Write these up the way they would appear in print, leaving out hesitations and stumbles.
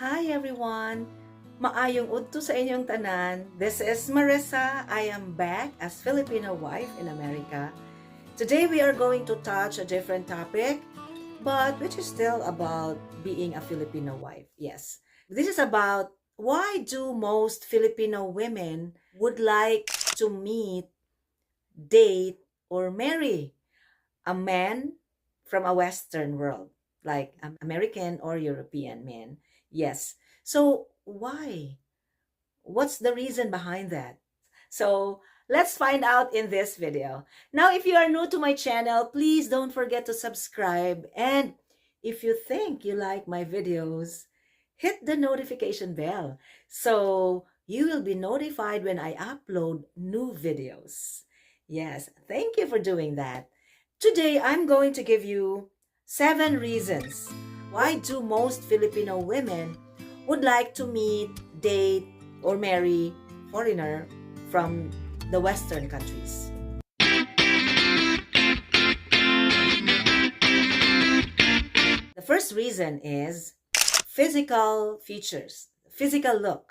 Hi everyone! Maayong udto sa inyong tanan. This is Marissa. I am back as Filipino wife in America. Today we are going to touch a different topic, but which is still about being a Filipino wife. Yes. This is about why do most Filipino women would like to meet, date, or marry a man from a Western world, like American or European men. Yes. So why? What's the reason behind that? So let's find out in this video. Now, if you are new to my channel, please don't forget to subscribe. And if you think you like my videos, hit the notification bell so you will be notified when I upload new videos. Yes, thank you for doing that. Today, I'm going to give you 7 reasons why do most Filipino women would like to meet, date, or marry foreigner from the Western countries. The first reason is physical features, physical look.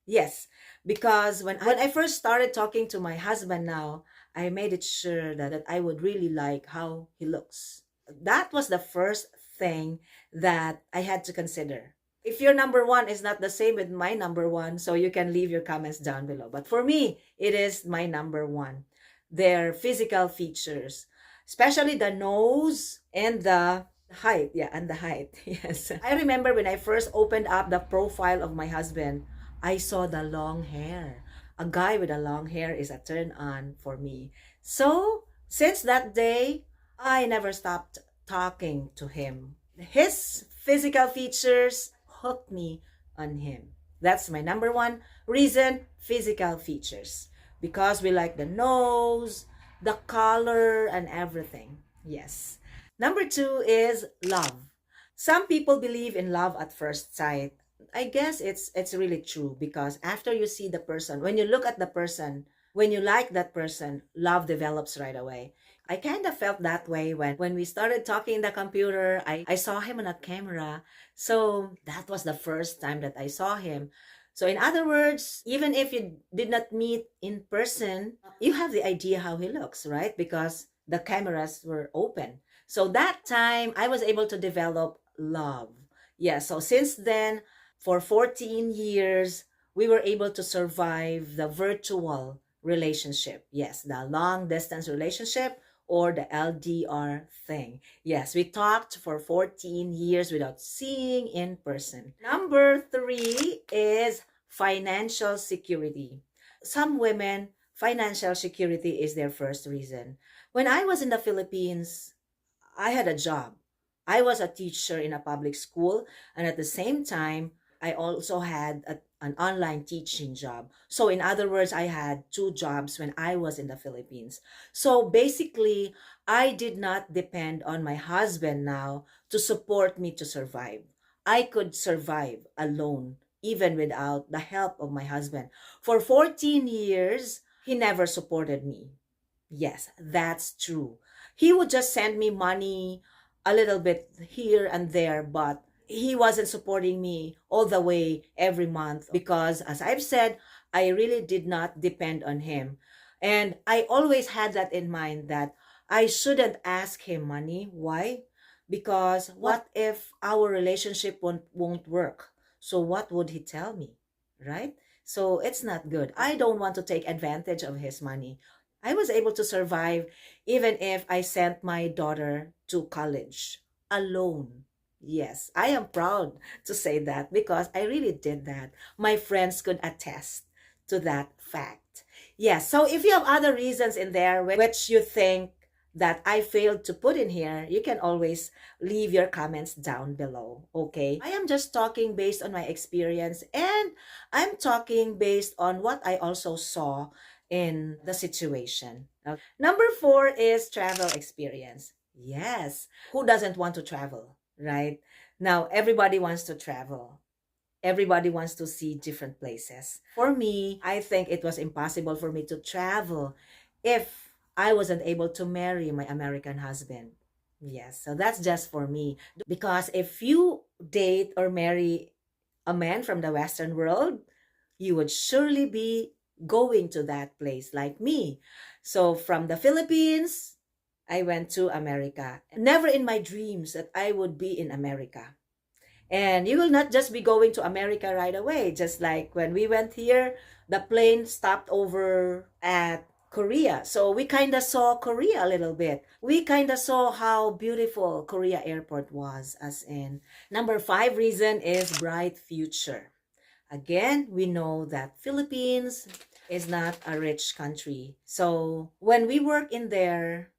Yes, because when I first started talking to my husband now, I made it sure that I would really like how he looks. That was the first thing that I had to consider. If your number one is not the same with my number one, so you can leave your comments down below. But for me, it is my number one. Their physical features, especially the nose and the height. Yeah, and the height. Yes. I remember when I first opened up the profile of my husband, I saw the long hair. A guy with a long hair is a turn on for me. So, since that day, I never stopped talking to him. His physical features hooked me on him. That's my number one reason, physical features. Because we like the nose, the color, and everything. Yes. Number two is love. Some people believe in love at first sight. I guess it's really true because after you see the person, when you look at the person, when you like that person, love develops right away. I kind of felt that way when we started talking in the computer. I saw him on a camera. So that was the first time that I saw him. So in other words, even if you did not meet in person, you have the idea how he looks, right? Because the cameras were open. So that time I was able to develop love. Yeah, so since then, for 14 years, we were able to survive the virtual relationship. Yes, the long distance relationship or the LDR thing. Yes, we talked for 14 years without seeing in person. Number three is financial security. Some women, financial security is their first reason. When I was in the Philippines, I had a job. I was a teacher in a public school, and at the same time, I also had an online teaching job. So, in other words, I had two jobs when I was in the Philippines. So, basically, I did not depend on my husband now to support me to survive. I could survive alone, even without the help of my husband. For 14 years, he never supported me. Yes, that's true. He would just send me money a little bit here and there, but he wasn't supporting me all the way every month because, as I've said, I really did not depend on him. And I always had that in mind that I shouldn't ask him money. Why? Because what if our relationship won't work? So what would he tell me? Right? So it's not good. I don't want to take advantage of his money. I was able to survive even if I sent my daughter to college alone. Yes, I am proud to say that because I really did that. My friends could attest to that fact. Yes, so if you have other reasons in there which you think that I failed to put in here, you can always leave your comments down below, okay? I am just talking based on my experience and I'm talking based on what I also saw in the situation. Okay. Number four is travel experience. Yes, who doesn't want to travel, right? Now, everybody wants to travel. Everybody wants to see different places. For me, I think it was impossible for me to travel if I wasn't able to marry my American husband. Yes, so that's just for me. Because if you date or marry a man from the Western world, you would surely be going to that place like me. So from the Philippines, I went to America. Never in my dreams that I would be in America. And you will not just be going to America right away. Just like when we went here, the plane stopped over at Korea. So we kind of saw Korea a little bit. We kind of saw how beautiful Korea airport was, as in. Number five reason is bright future. Again, we know that Philippines is not a rich country. So when we work in there,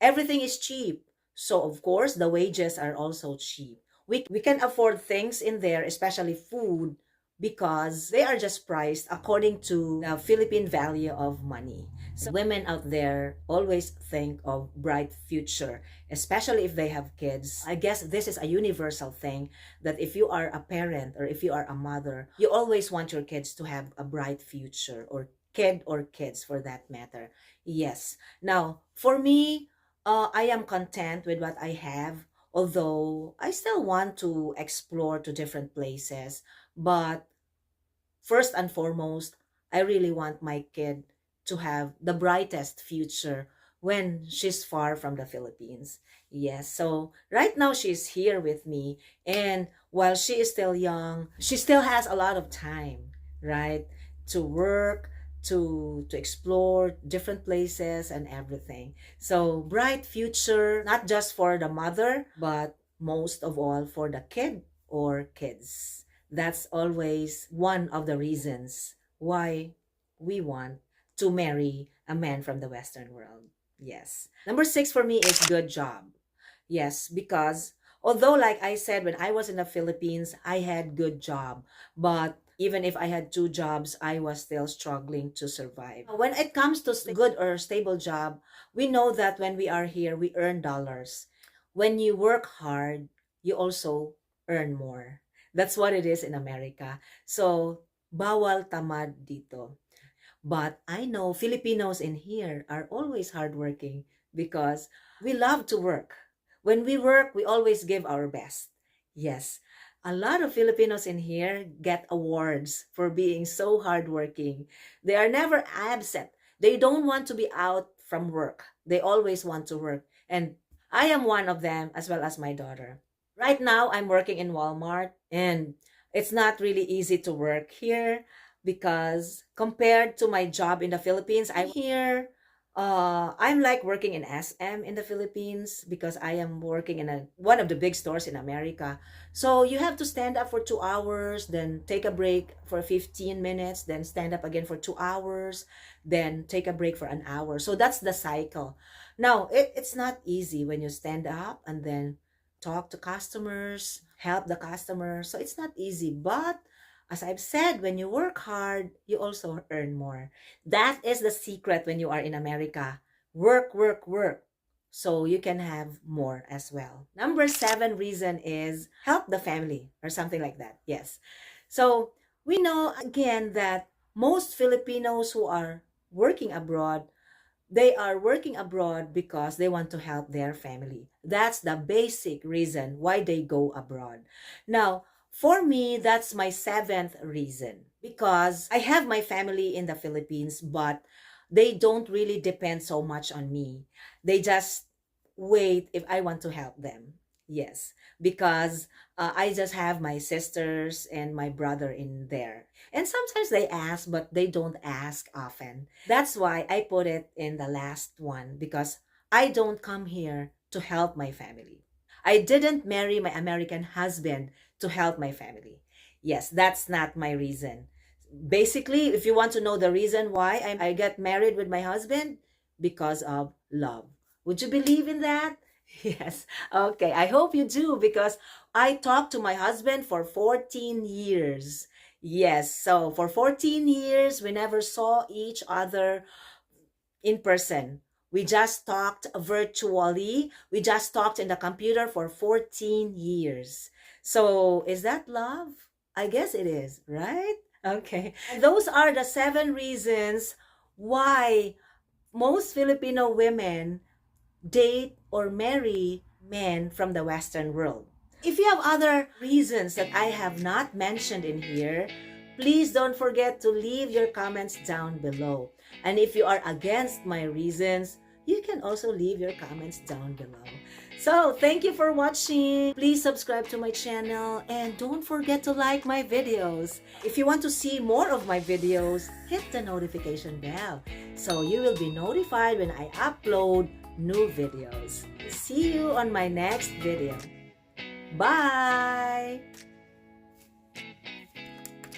everything is cheap. So of course, the wages are also cheap. We can afford things in there, especially food, because they are just priced according to the Philippine value of money. So women out there always think of bright future, especially if they have kids. I guess this is a universal thing that if you are a parent or if you are a mother, you always want your kids to have a bright future, or kid or kids for that matter. Yes. Now, for me, I am content with what I have, although I still want to explore to different places. But first and foremost, I really want my kid to have the brightest future when she's far from the Philippines. Yes, so right now she's here with me, and while she is still young, she still has a lot of time, right? To work, to explore different places and everything. So bright future, not just for the mother, but most of all for the kid or kids. That's always one of the reasons why we want to marry a man from the Western world. Yes. Number six for me is good job. Yes, because although like I said, when I was in the Philippines, I had good job, but even if I had two jobs, I was still struggling to survive. When it comes to good or stable job, we know that when we are here, we earn dollars. When you work hard, you also earn more. That's what it is in America. So, bawal tamad dito. But I know Filipinos in here are always hardworking because we love to work. When we work, we always give our best. Yes, a lot of Filipinos in here get awards for being so hardworking. They are never absent. They don't want to be out from work. They always want to work. And I am one of them, as well as my daughter. Right now, I'm working in Walmart, and it's not really easy to work here because compared to my job in the Philippines, I'm here. I'm like working in SM in the Philippines because I am working in one of the big stores in America. So you have to stand up for 2 hours, then take a break for 15 minutes, then stand up again for 2 hours, then take a break for an hour. So that's the cycle. Now, it's not easy when you stand up and then talk to customers, help the customers. So it's not easy. But as I've said, when you work hard, you also earn more. That is the secret when you are in America. Work, work, work. So you can have more as well. Number seven reason is help the family or something like that. Yes. So we know again that most Filipinos who are working abroad, they are working abroad because they want to help their family. That's the basic reason why they go abroad. Now, for me, that's my seventh reason because I have my family in the Philippines, but they don't really depend so much on me. They just wait if I want to help them. Yes, because I just have my sisters and my brother in there. And sometimes they ask, but they don't ask often. That's why I put it in the last one because I don't come here to help my family. I didn't marry my American husband to help my family. Yes, that's not my reason. Basically, if you want to know the reason why I get married with my husband, because of love. Would you believe in that? Yes. Okay. I hope you do because I talked to my husband for 14 years. Yes. So for 14 years, we never saw each other in person. We just talked virtually. We just talked in the computer for 14 years. So is that love? I guess it is, right? Okay. And those are the seven reasons why most Filipino women date or marry men from the Western world. if you have other reasons that I have not mentioned in here, please don't forget to leave your comments down below. And if you are against my reasons, you can also leave your comments down below. So, thank you for watching. Please subscribe to my channel and don't forget to like my videos. If you want to see more of my videos, hit the notification bell so you will be notified when I upload new videos. See you on my next video. Bye!